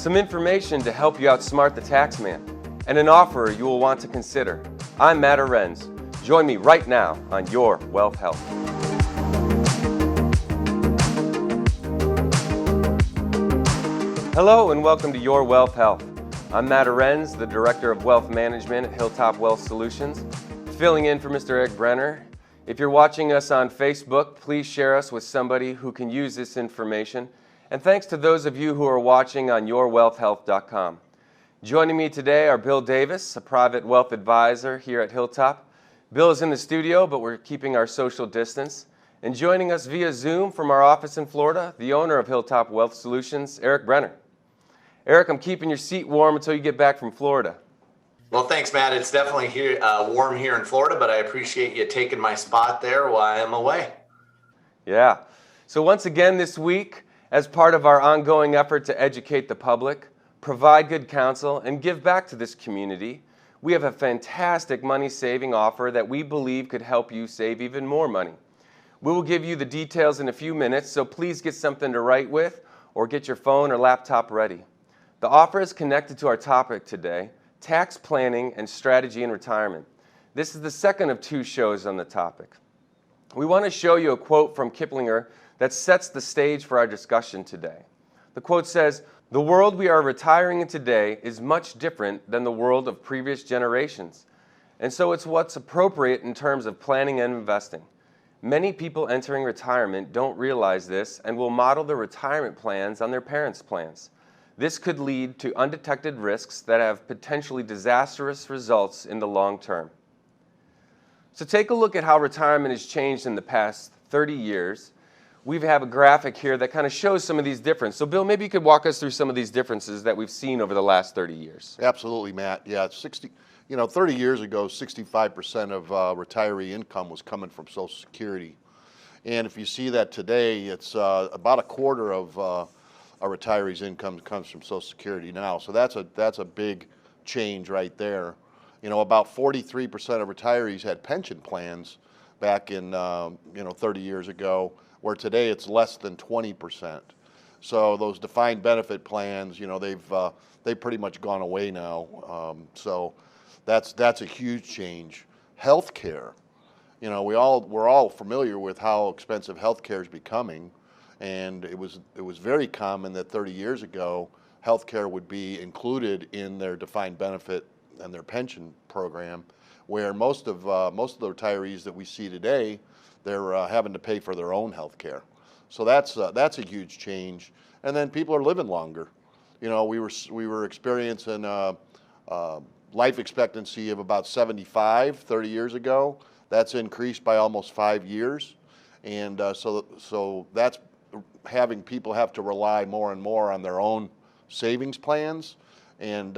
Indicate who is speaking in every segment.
Speaker 1: some information to help you outsmart the taxman, and an offer you will want to consider. I'm Matt Arenz. Join me right now on Your Wealth Health. Hello and welcome to Your Wealth Health. I'm Matt Arenz, the Director of Wealth Management at Hilltop Wealth Solutions, filling in for Mr. Eric Brenner. If you're watching us on Facebook, please share us with somebody who can use this information. And thanks to those of you who are watching on yourwealthhealth.com. Joining me today are Bill Davis, a private wealth advisor here at Hilltop. Bill is in the studio, but we're keeping our social distance. And joining us via Zoom from our office in Florida, the owner of Hilltop Wealth Solutions, Eric Brenner. Eric, I'm keeping your seat warm until you get back from Florida.
Speaker 2: Well, thanks, Matt. It's definitely warm here in Florida, but I appreciate you taking my spot there while I'm away.
Speaker 1: Yeah. So once again this week, as part of our ongoing effort to educate the public, provide good counsel, and give back to this community, we have a fantastic money-saving offer that we believe could help you save even more money. We will give you the details in a few minutes, so please get something to write with or get your phone or laptop ready. The offer is connected to our topic today, tax planning and strategy in retirement. This is the second of two shows on the topic. We want to show you a quote from Kiplinger that sets the stage for our discussion today. The quote says, "The world we are retiring in today is much different than the world of previous generations. And so it's what's appropriate in terms of planning and investing. Many people entering retirement don't realize this and will model their retirement plans on their parents' plans. This could lead to undetected risks that have potentially disastrous results in the long term." So take a look at how retirement has changed in the past 30 years. We have a graphic here that kind of shows some of these differences. So Bill, maybe you could walk us through some of these differences that we've seen over the last 30 years.
Speaker 3: Absolutely, Matt. Yeah, 30 years ago, 65% of retiree income was coming from Social Security. And if you see that today, it's about a quarter of a retiree's income comes from Social Security now. So that's a big change right there. About 43% of retirees had pension plans back in 30 years ago, where today it's less than 20%. So those defined benefit plans, they've pretty much gone away now. So that's a huge change. Healthcare, we're all familiar with how expensive healthcare is becoming. And it was very common that 30 years ago, healthcare would be included in their defined benefit and their pension program, where most of the retirees that we see today, they're having to pay for their own healthcare. So that's a huge change. And then people are living longer. We were experiencing life expectancy of about 75 30 years ago. That's increased by almost 5 years, and so that's having people have to rely more and more on their own savings plans and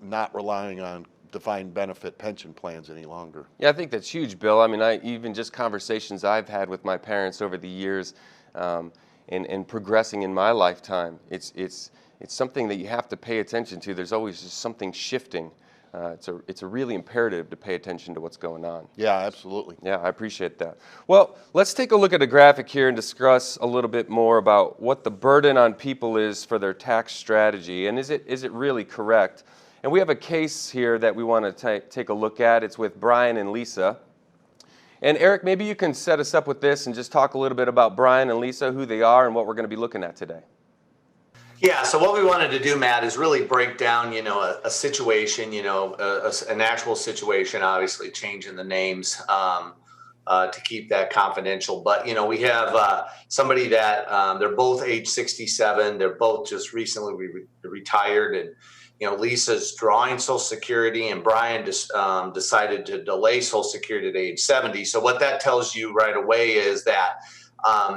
Speaker 3: not relying on defined benefit pension plans any longer.
Speaker 1: Yeah, I think that's huge, Bill. I mean, even just conversations I've had with my parents over the years and progressing in my lifetime, it's something that you have to pay attention to. There's always just something shifting. It's a really imperative to pay attention to what's going on.
Speaker 3: Yeah, absolutely.
Speaker 1: Yeah, I appreciate that. Well, let's take a look at a graphic here and discuss a little bit more about what the burden on people is for their tax strategy, and is it really correct? And we have a case here that we want to take a look at. It's with Brian and Lisa. And Eric, maybe you can set us up with this and just talk a little bit about Brian and Lisa, who they are, and what we're going to be looking at today.
Speaker 2: Yeah, so what we wanted to do, Matt, is really break down, a situation, an actual situation, obviously changing the names to keep that confidential. But, we have somebody that they're both age 67. They're both just recently retired. And, Lisa's drawing Social Security, and Brian just decided to delay Social Security to age 70. So what that tells you right away is that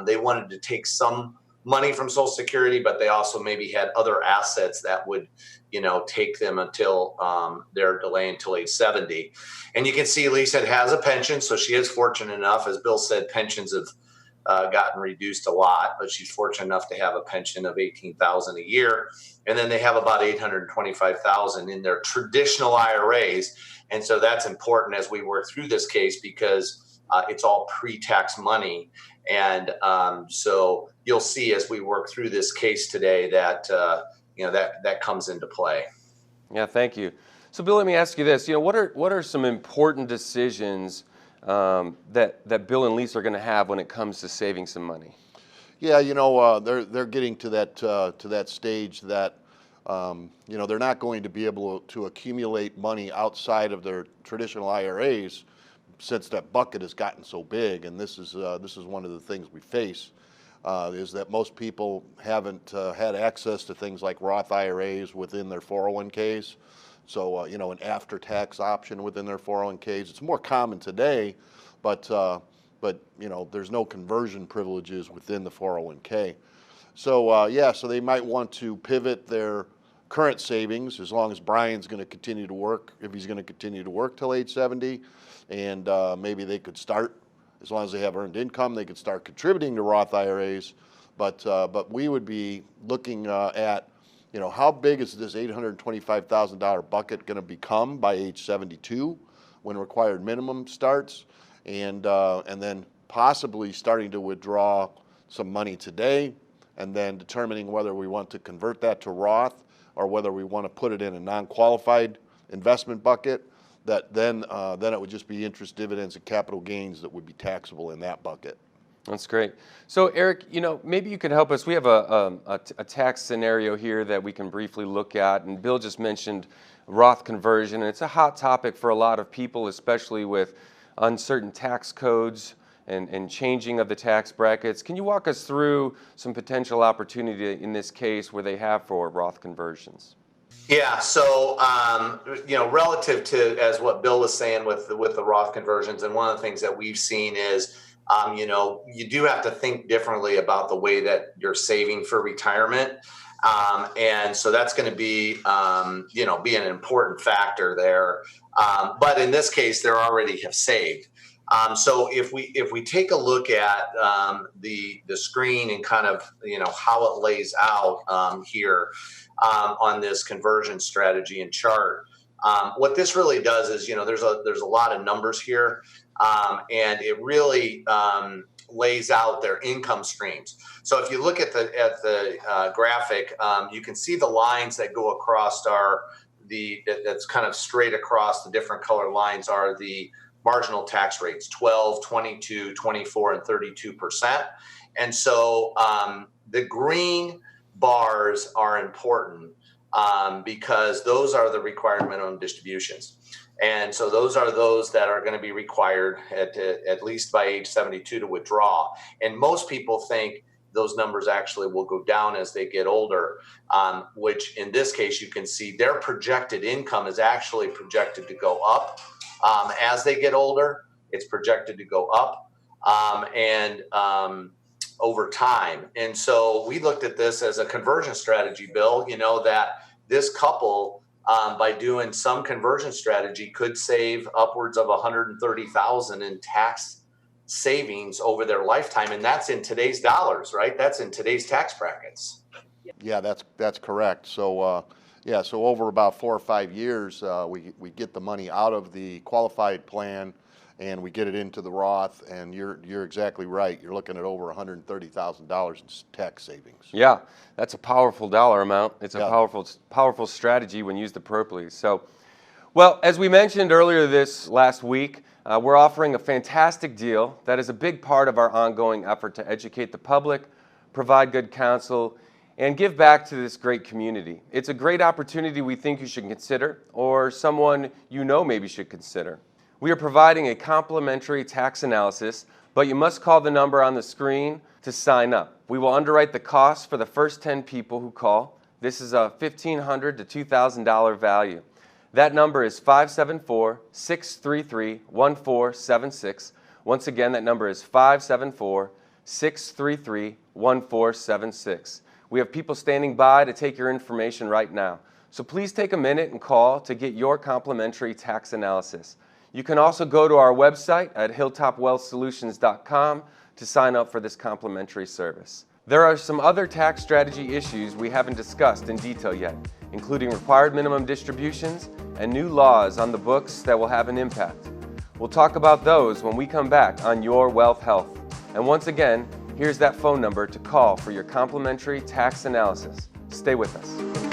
Speaker 2: they wanted to take some money from Social Security, but they also maybe had other assets that would, take them until their delay until age 70. And you can see Lisa has a pension, so she is fortunate enough. As Bill said, pensions have gotten reduced a lot, but she's fortunate enough to have a pension of $18,000 a year. And then they have about $825,000 in their traditional IRAs. And so that's important as we work through this case because it's all pre-tax money. And so you'll see as we work through this case today that that comes into play.
Speaker 1: Yeah, thank you. So, Bill, let me ask you this. What are some important decisions that Bill and Lisa are going to have when it comes to saving some money?
Speaker 3: Yeah, they're getting to that stage that they're not going to be able to accumulate money outside of their traditional IRAs, since that bucket has gotten so big. And this is one of the things we face, is that most people haven't had access to things like Roth IRAs within their 401ks. So an after-tax option within their 401ks. It's more common today, but there's no conversion privileges within the 401k. So they might want to pivot their current savings, as long as Brian's going to continue to work, if he's going to continue to work till age 70, and maybe they could start, as long as they have earned income, they could start contributing to Roth IRAs. But we would be looking at, how big is this $825,000 bucket going to become by age 72, when required minimum starts, and then possibly starting to withdraw some money today, and then determining whether we want to convert that to Roth or whether we want to put it in a non-qualified investment bucket. That then it would just be interest, dividends, and capital gains that would be taxable in that bucket.
Speaker 1: That's great. So, Eric, maybe you could help us. We have a tax scenario here that we can briefly look at, and Bill just mentioned Roth conversion, and it's a hot topic for a lot of people, especially with uncertain tax codes and changing of the tax brackets. Can you walk us through some potential opportunity in this case where they have for Roth conversions?
Speaker 2: Yeah, so relative to, as what Bill was saying with the Roth conversions, and one of the things that we've seen is, you do have to think differently about the way that you're saving for retirement, and so that's going to be be an important factor there. But in this case, they already have saved. So if we take a look at the screen and kind of how it lays out here on this conversion strategy and chart, what this really does is there's a lot of numbers here, and it really lays out their income streams. So if you look at the graphic, you can see the lines that go across that's kind of straight across the different color lines are the marginal tax rates, 12, 22, 24, and 32%. And so the green bars are important because those are the required minimum distributions. And so those are those that are going to be required at least by age 72 to withdraw. And most people think those numbers actually will go down as they get older, which in this case, you can see their projected income is actually projected to go up. As they get older, it's projected to go up over time. And so we looked at this as a conversion strategy, Bill, that this couple, by doing some conversion strategy, could save upwards of $130,000 in tax savings over their lifetime. And that's in today's dollars, right? That's in today's tax brackets.
Speaker 3: Yeah, that's correct. So so over about 4 or 5 years, we get the money out of the qualified plan, and we get it into the Roth. And you're exactly right. You're looking at over $130,000 in tax savings.
Speaker 1: Yeah, that's a powerful dollar amount. It's a powerful strategy when used appropriately. So, well, as we mentioned earlier this last week, we're offering a fantastic deal that is a big part of our ongoing effort to educate the public, provide good counsel, and give back to this great community. It's a great opportunity we think you should consider, or someone maybe should consider. We are providing a complimentary tax analysis, but you must call the number on the screen to sign up. We will underwrite the cost for the first 10 people who call. This is a $1,500 to $2,000 value. That number is 574-633-1476. Once again, that number is 574-633-1476. We have people standing by to take your information right now. So please take a minute and call to get your complimentary tax analysis. You can also go to our website at hilltopwealthsolutions.com to sign up for this complimentary service. There are some other tax strategy issues we haven't discussed in detail yet, including required minimum distributions and new laws on the books that will have an impact. We'll talk about those when we come back on Your Wealth Health. And once again, here's that phone number to call for your complimentary tax analysis. Stay with us.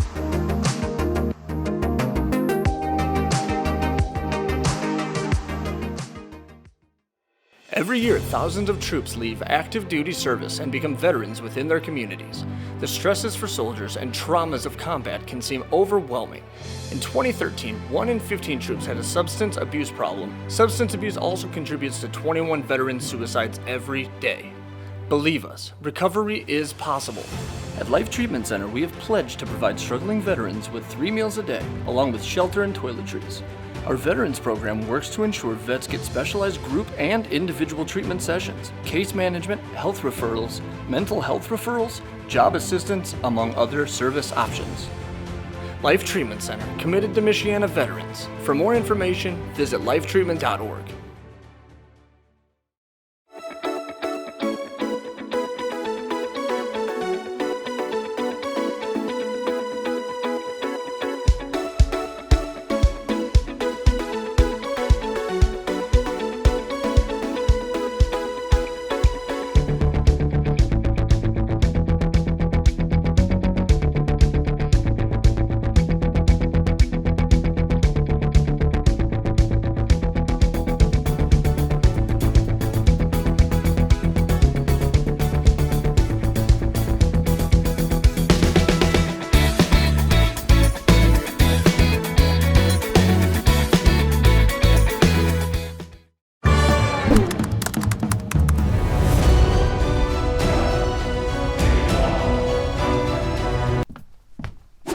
Speaker 4: Every year, thousands of troops leave active duty service and become veterans within their communities. The stresses for soldiers and traumas of combat can seem overwhelming. In 2013, 1 in 15 troops had a substance abuse problem. Substance abuse also contributes to 21 veteran suicides every day. Believe us, recovery is possible. At Life Treatment Center, we have pledged to provide struggling veterans with 3 meals a day, along with shelter and toiletries. Our Veterans Program works to ensure vets get specialized group and individual treatment sessions, case management, health referrals, mental health referrals, job assistance, among other service options. Life Treatment Center, committed to Michiana veterans. For more information, visit lifetreatment.org.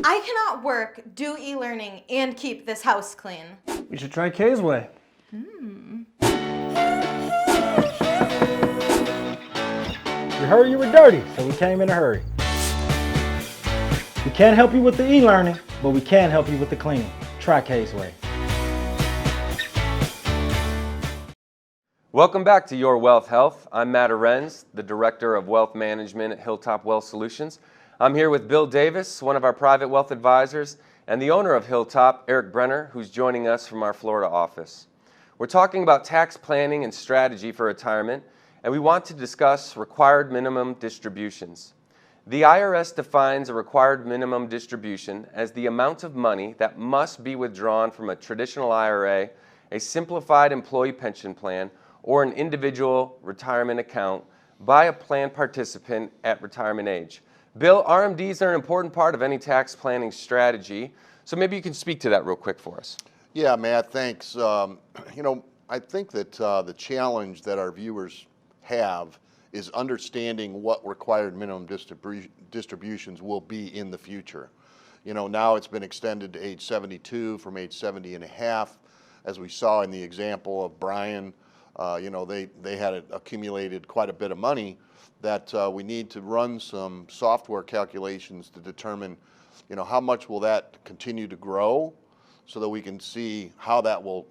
Speaker 5: I cannot work, do e-learning, and keep this house clean.
Speaker 6: You should try Kay's way. Your hurry, you were dirty, so we came in a hurry. We can't help you with the e-learning, but we can help you with the cleaning. Try Kay's way.
Speaker 1: Welcome back to Your Wealth Health. I'm Matt Arenz, the Director of Wealth Management at Hilltop Wealth Solutions. I'm here with Bill Davis, one of our private wealth advisors, and the owner of Hilltop, Eric Brenner, who's joining us from our Florida office. We're talking about tax planning and strategy for retirement, and we want to discuss required minimum distributions. The IRS defines a required minimum distribution as the amount of money that must be withdrawn from a traditional IRA, a simplified employee pension plan, or an individual retirement account by a plan participant at retirement age. Bill, RMDs are an important part of any tax planning strategy, so maybe you can speak to that real quick for us.
Speaker 3: Yeah, Matt, thanks. I think that the challenge that our viewers have is understanding what required minimum distributions will be in the future. Now it's been extended to age 72 from age 70 and a half. As we saw in the example of Brian, they had accumulated quite a bit of money that we need to run some software calculations to determine, how much will that continue to grow so that we can see how that will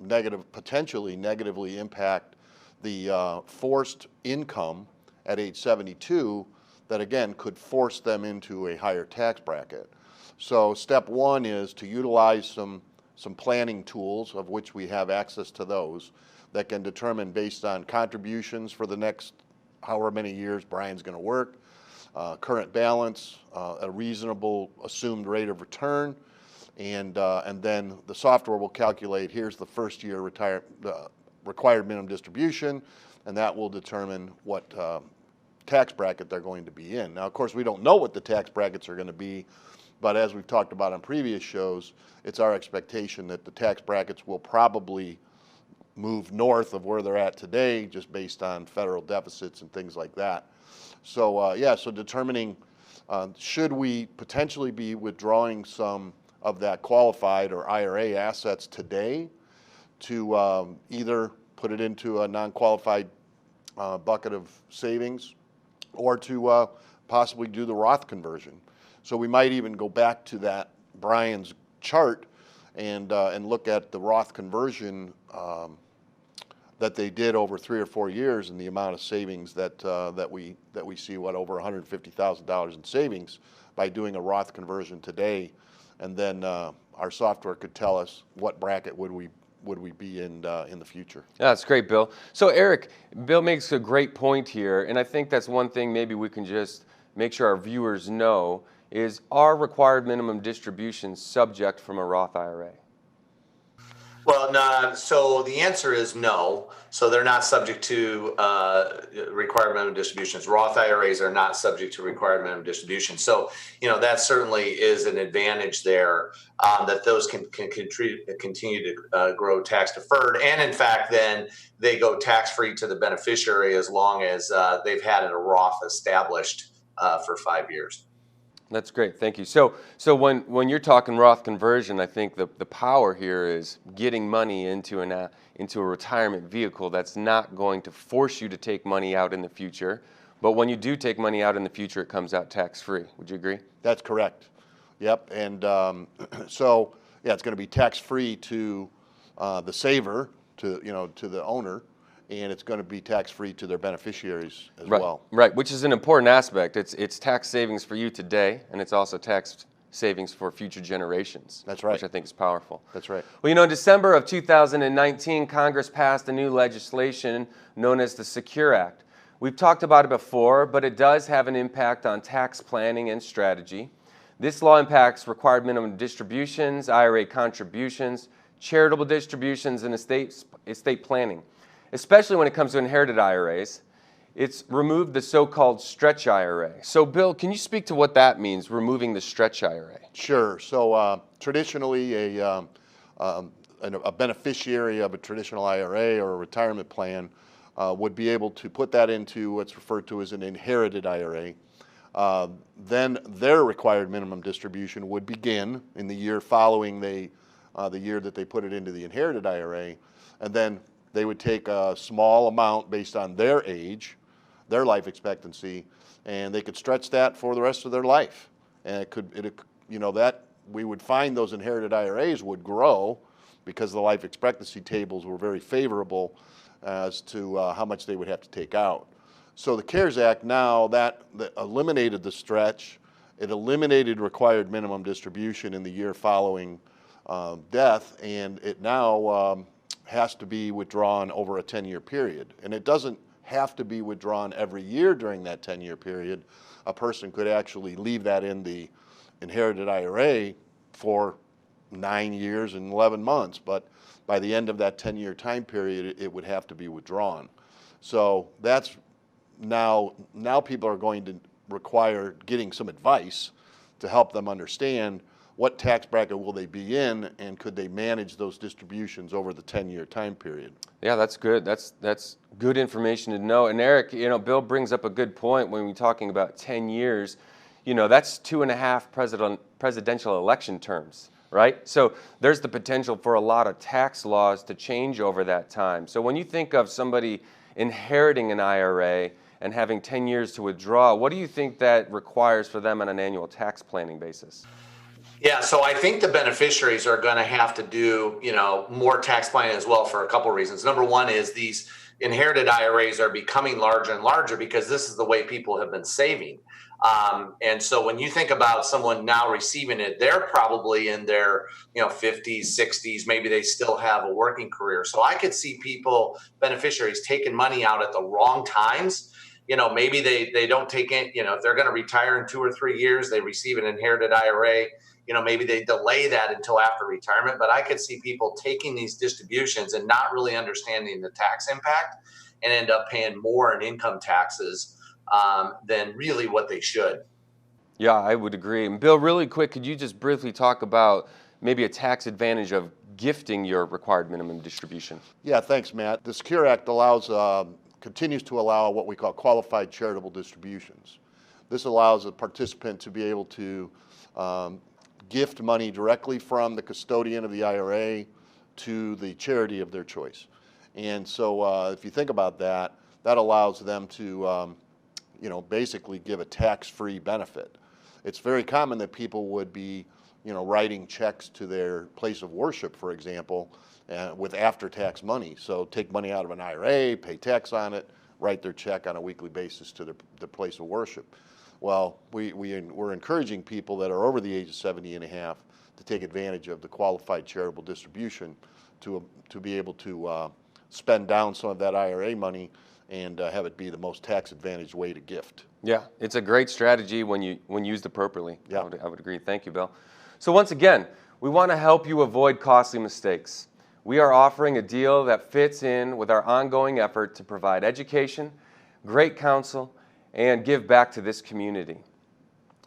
Speaker 3: potentially negatively impact the forced income at age 72 that, again, could force them into a higher tax bracket. So step one is to utilize some planning tools, of which we have access to those, that can determine based on contributions for the next however many years Brian's going to work, current balance, a reasonable assumed rate of return, and then the software will calculate, here's the first year required minimum distribution, and that will determine what tax bracket they're going to be in. Now, of course, we don't know what the tax brackets are going to be, but as we've talked about on previous shows, it's our expectation that the tax brackets will probably move north of where they're at today, just based on federal deficits and things like that. So so determining should we potentially be withdrawing some of that qualified or IRA assets today to either put it into a non-qualified bucket of savings or to possibly do the Roth conversion. So we might even go back to that Brian's chart and look at the Roth conversion that they did over 3 or 4 years, and the amount of savings that we see, over $150,000 in savings by doing a Roth conversion today, and then our software could tell us what bracket would we be in the future.
Speaker 1: Yeah, that's great, Bill. So Eric, Bill makes a great point here, and I think that's one thing maybe we can just make sure our viewers know is, are required minimum distributions subject from a Roth IRA?
Speaker 2: Well, no, so the answer is no. So they're not subject to required minimum distributions. Roth IRAs are not subject to required minimum distributions. So, that certainly is an advantage there, that those can continue to grow tax deferred. And in fact, then they go tax free to the beneficiary as long as they've had a Roth established for 5 years.
Speaker 1: That's great, thank you. So when you're talking Roth conversion, I think the power here is getting money into a retirement vehicle that's not going to force you to take money out in the future. But when you do take money out in the future, it comes out tax-free. Would you agree?
Speaker 3: That's correct. Yep. And so yeah, it's going to be tax-free to the saver, to the owner, and it's going to be tax-free to their beneficiaries as well.
Speaker 1: Right, which is an important aspect. It's tax savings for you today, and it's also tax savings for future generations.
Speaker 3: That's right.
Speaker 1: Which I think is powerful.
Speaker 3: That's right.
Speaker 1: Well, in December of 2019, Congress passed a new legislation known as the Secure Act. We've talked about it before, but it does have an impact on tax planning and strategy. This law impacts required minimum distributions, IRA contributions, charitable distributions, and estate planning, especially when it comes to inherited IRAs. It's removed the so-called stretch IRA. So, Bill, can you speak to what that means, removing the stretch IRA?
Speaker 3: Sure. So traditionally, a beneficiary of a traditional IRA or a retirement plan would be able to put that into what's referred to as an inherited IRA. Then their required minimum distribution would begin in the year following the year that they put it into the inherited IRA, and then they would take a small amount based on their age, their life expectancy, and they could stretch that for the rest of their life. And that we would find those inherited IRAs would grow because the life expectancy tables were very favorable as to how much they would have to take out. So the CARES Act now that eliminated the stretch, it eliminated required minimum distribution in the year following death, and it now has to be withdrawn over a 10-year period. And it doesn't have to be withdrawn every year during that 10-year period. A person could actually leave that in the inherited IRA for 9 years and 11 months, but by the end of that 10-year time period, it would have to be withdrawn. So that's now people are going to require getting some advice to help them understand what tax bracket will they be in, and could they manage those distributions over the 10-year time period?
Speaker 1: Yeah, that's good. That's good information to know. And Eric, Bill brings up a good point when we're talking about 10 years. That's 2.5 presidential election terms, right? So there's the potential for a lot of tax laws to change over that time. So when you think of somebody inheriting an IRA and having 10 years to withdraw, what do you think that requires for them on an annual tax planning basis?
Speaker 2: Yeah, so I think the beneficiaries are going to have to do, more tax planning as well for a couple of reasons. Number one is these inherited IRAs are becoming larger and larger because this is the way people have been saving. And so when you think about someone now receiving it, they're probably in their 50s, 60s, maybe they still have a working career. So I could see beneficiaries taking money out at the wrong times. Maybe they don't take it, if they're going to retire in 2 or 3 years, they receive an inherited IRA. Maybe they delay that until after retirement, but I could see people taking these distributions and not really understanding the tax impact and end up paying more in income taxes than really what they should.
Speaker 1: Yeah, I would agree. And Bill, really quick, could you just briefly talk about maybe a tax advantage of gifting your required minimum distribution?
Speaker 3: Yeah, thanks, Matt. The Secure Act continues to allow what we call qualified charitable distributions. This allows a participant to be able to gift money directly from the custodian of the IRA to the charity of their choice. And so if you think about that, that allows them to basically give a tax-free benefit. It's very common that people would be writing checks to their place of worship, for example, with after-tax money. So take money out of an IRA, pay tax on it, write their check on a weekly basis to their place of worship. Well, we're encouraging people that are over the age of 70 and a half to take advantage of the qualified charitable distribution to be able to spend down some of that IRA money and have it be the most tax-advantaged way to gift.
Speaker 1: Yeah, it's a great strategy when used appropriately.
Speaker 3: Yeah.
Speaker 1: I would agree. Thank you, Bill. So once again, we want to help you avoid costly mistakes. we are offering a deal that fits in with our ongoing effort to provide education, great counsel, and give back to this community.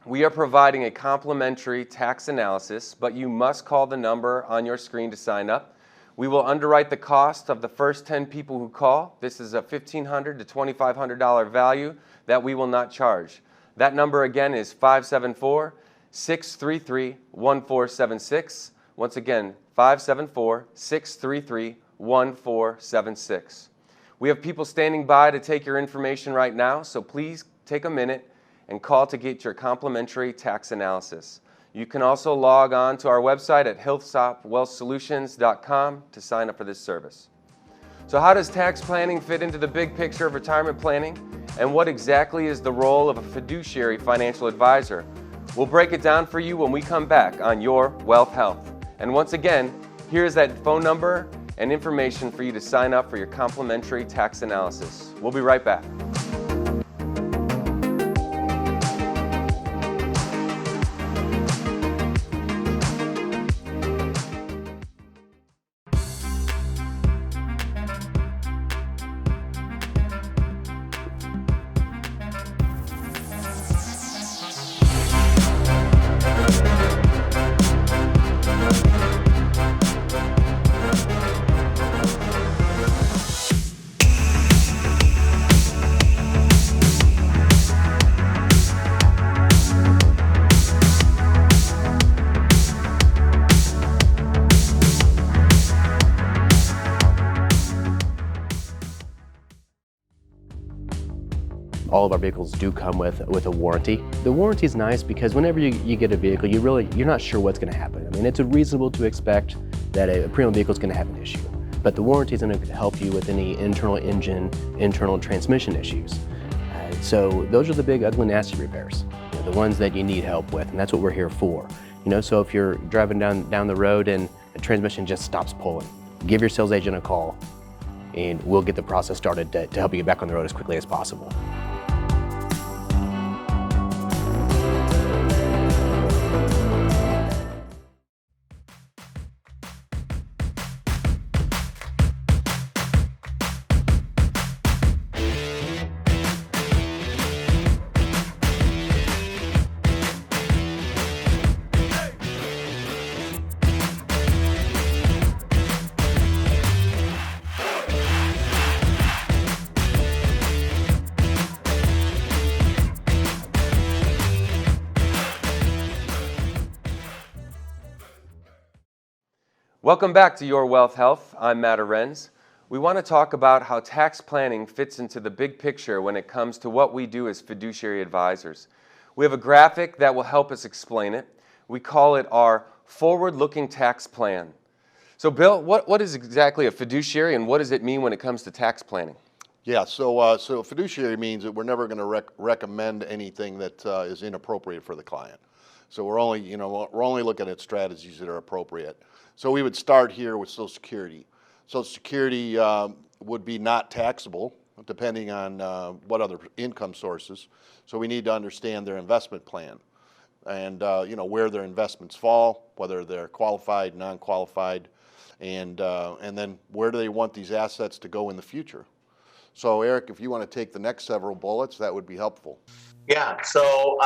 Speaker 1: We are providing a complimentary tax analysis, but you must call the number on your screen to sign up. We will underwrite the cost of the first 10 people who call. This is a $1,500 to $2,500 value that we will not charge. That number again is 574-633-1476. Once again, 574-633-1476. We have people standing by to take your information right now, so please take a minute and call to get your complimentary tax analysis. You can also log on to our website at hilltopwealthsolutions.com to sign up for this service. So how does tax planning fit into the big picture of retirement planning? And what exactly is the role of a fiduciary financial advisor? We'll break it down for you when we come back on Your Wealth Health. And once again, here's that phone number and information for you to sign up for your complimentary tax analysis. We'll be right back.
Speaker 7: All of our vehicles do come with a warranty. The warranty is nice because whenever you get a vehicle, you're not sure what's going to happen. I mean, it's reasonable to expect that a pre-owned vehicle is going to have an issue, but the warranty is going to help you with any internal engine, internal transmission issues. So those are the big, ugly, nasty repairs, the ones that you need help with, and that's what we're here for. So if you're driving down the road and the transmission just stops pulling, give your sales agent a call, and we'll get the process started to help you get back on the road as quickly as possible.
Speaker 1: Welcome back to Your Wealth Health. I'm Matt Arens. We want to talk about how tax planning fits into the big picture when it comes to what we do as fiduciary advisors. We have a graphic that will help us explain it. We call it our forward-looking tax plan. So Bill, what is exactly a fiduciary and what does it mean when it comes to tax planning?
Speaker 3: Yeah, so fiduciary means that we're never going to recommend anything that is inappropriate for the client. So we're only looking at strategies that are appropriate. So we would start here with Social Security. Social Security would be not taxable depending on what other income sources. So we need to understand their investment plan and where their investments fall, whether they're qualified, non-qualified, and then where do they want these assets to go in the future. So Eric, if you want to take the next several bullets, that would be helpful.
Speaker 2: Yeah. So,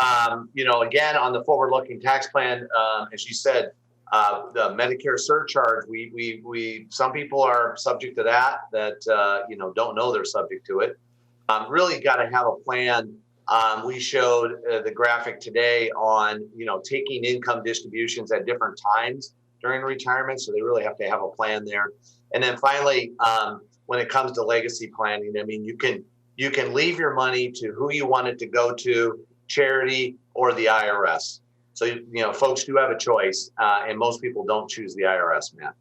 Speaker 2: again, on the forward-looking tax plan, as you said, the Medicare surcharge, some people are subject to that don't know they're subject to it. Really got to have a plan. We showed the graphic today on, taking income distributions at different times during retirement. So they really have to have a plan there. And then finally, when it comes to legacy planning, I mean, you can leave your money to who you want it to go to, charity or the IRS. So, folks do have a choice, and most people don't choose the IRS, Matt.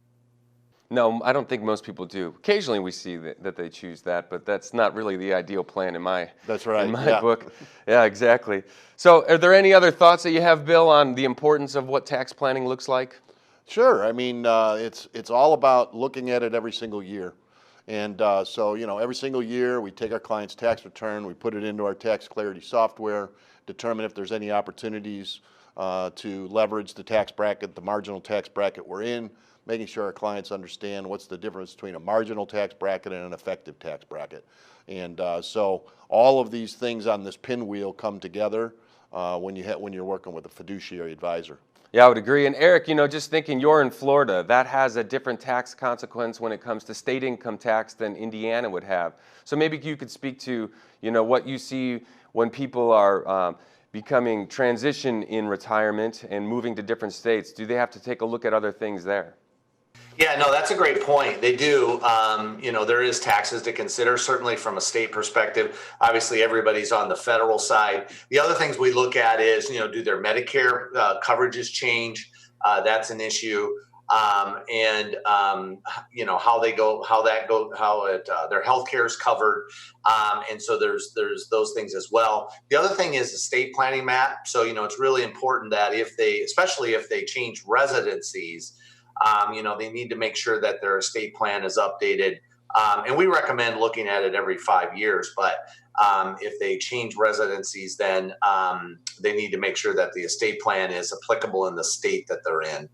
Speaker 1: No, I don't think most people do. Occasionally we see that they choose that, but that's not really the ideal plan in my book. Yeah, exactly. So are there any other thoughts that you have, Bill, on the importance of what tax planning looks like?
Speaker 3: Sure. I mean, it's all about looking at it every single year. And so, every single year we take our client's tax return, we put it into our tax clarity software, determine if there's any opportunities to leverage the tax bracket, the marginal tax bracket we're in, making sure our clients understand what's the difference between a marginal tax bracket and an effective tax bracket. And so all of these things on this pinwheel come together when you're working with a fiduciary advisor.
Speaker 1: Yeah, I would agree. And Eric, just thinking you're in Florida, that has a different tax consequence when it comes to state income tax than Indiana would have. So maybe you could speak to, what you see when people are becoming transition in retirement and moving to different states. Do they have to take a look at other things there?
Speaker 2: Yeah, no, that's a great point. They do. There is taxes to consider, certainly from a state perspective. Obviously, everybody's on the federal side. The other things we look at is, do their Medicare coverages change? That's an issue. How their health care is covered. And so there's those things as well. The other thing is estate planning, Matt. So, it's really important that especially if they change residencies, they need to make sure that their estate plan is updated. And we recommend looking at it every 5 years. But if they change residencies, then they need to make sure that the estate plan is applicable in the state that they're in.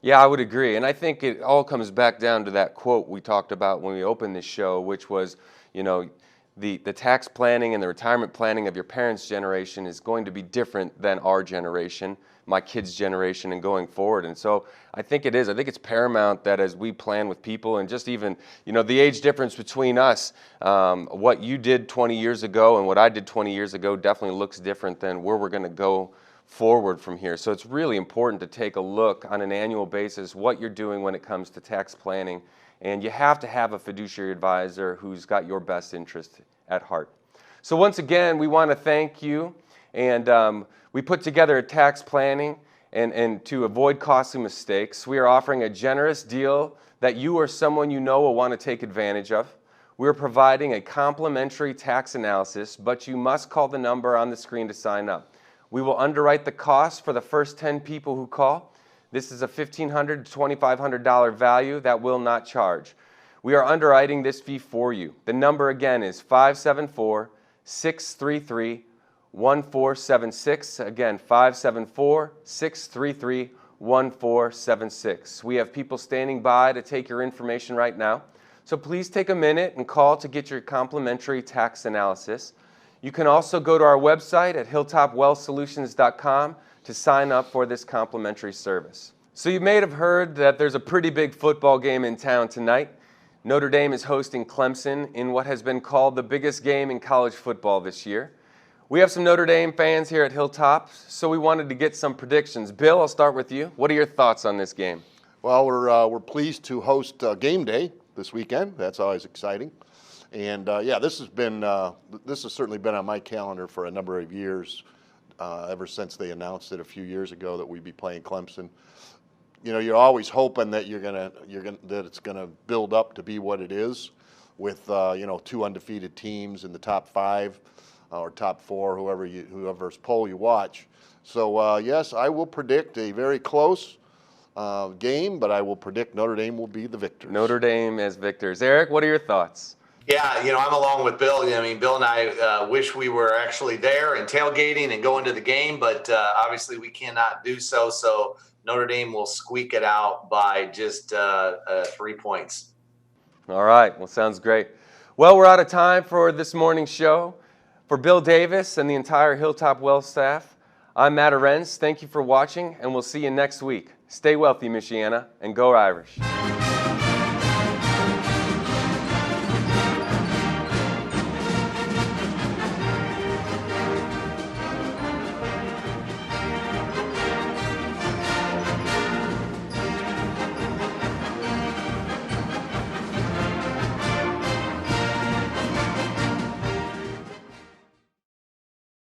Speaker 1: Yeah, I would agree. And I think it all comes back down to that quote we talked about when we opened this show, which was, the tax planning and the retirement planning of your parents' generation is going to be different than our generation, my kids' generation, and going forward. And so I think it is. I think it's paramount that as we plan with people, and just even, the age difference between us, what you did 20 years ago and what I did 20 years ago definitely looks different than where we're going to go forward from here. So it's really important to take a look on an annual basis what you're doing when it comes to tax planning. And you have to have a fiduciary advisor who's got your best interest at heart. So once again, we want to thank you. And we put together a tax planning and to avoid costly mistakes, we are offering a generous deal that you or someone you know will want to take advantage of. We're providing a complimentary tax analysis, but you must call the number on the screen to sign up. We will underwrite the cost for the first 10 people who call. This is a $1,500 to $2,500 value that will not charge. We are underwriting this fee for you. The number again is 574-633-1476. Again, 574-633-1476. We have people standing by to take your information right now. So please take a minute and call to get your complimentary tax analysis. You can also go to our website at hilltopwealthsolutions.com to sign up for this complimentary service. So you may have heard that there's a pretty big football game in town tonight. Notre Dame is hosting Clemson in what has been called the biggest game in college football this year. We have some Notre Dame fans here at Hilltop, so we wanted to get some predictions. Bill, I'll start with you. What are your thoughts on this game?
Speaker 3: Well, we're pleased to host game day this weekend. That's always exciting. And this has certainly been on my calendar for a number of years, ever since they announced it a few years ago that we'd be playing Clemson. You're always hoping that that it's gonna build up to be what it is, with two undefeated teams in the top 5 or top 4, whoever's poll you watch. So yes, I will predict a very close game, but I will predict Notre Dame will be the victors.
Speaker 1: Notre Dame as victors. Eric, what are your thoughts?
Speaker 2: Yeah, I'm along with Bill. Bill and I wish we were actually there and tailgating and going to the game, but obviously we cannot do so. So Notre Dame will squeak it out by just 3 points.
Speaker 1: All right. Well, sounds great. Well, we're out of time for this morning's show. For Bill Davis and the entire Hilltop Wealth staff, I'm Matt Arens. Thank you for watching, and we'll see you next week. Stay wealthy, Michiana, and go Irish.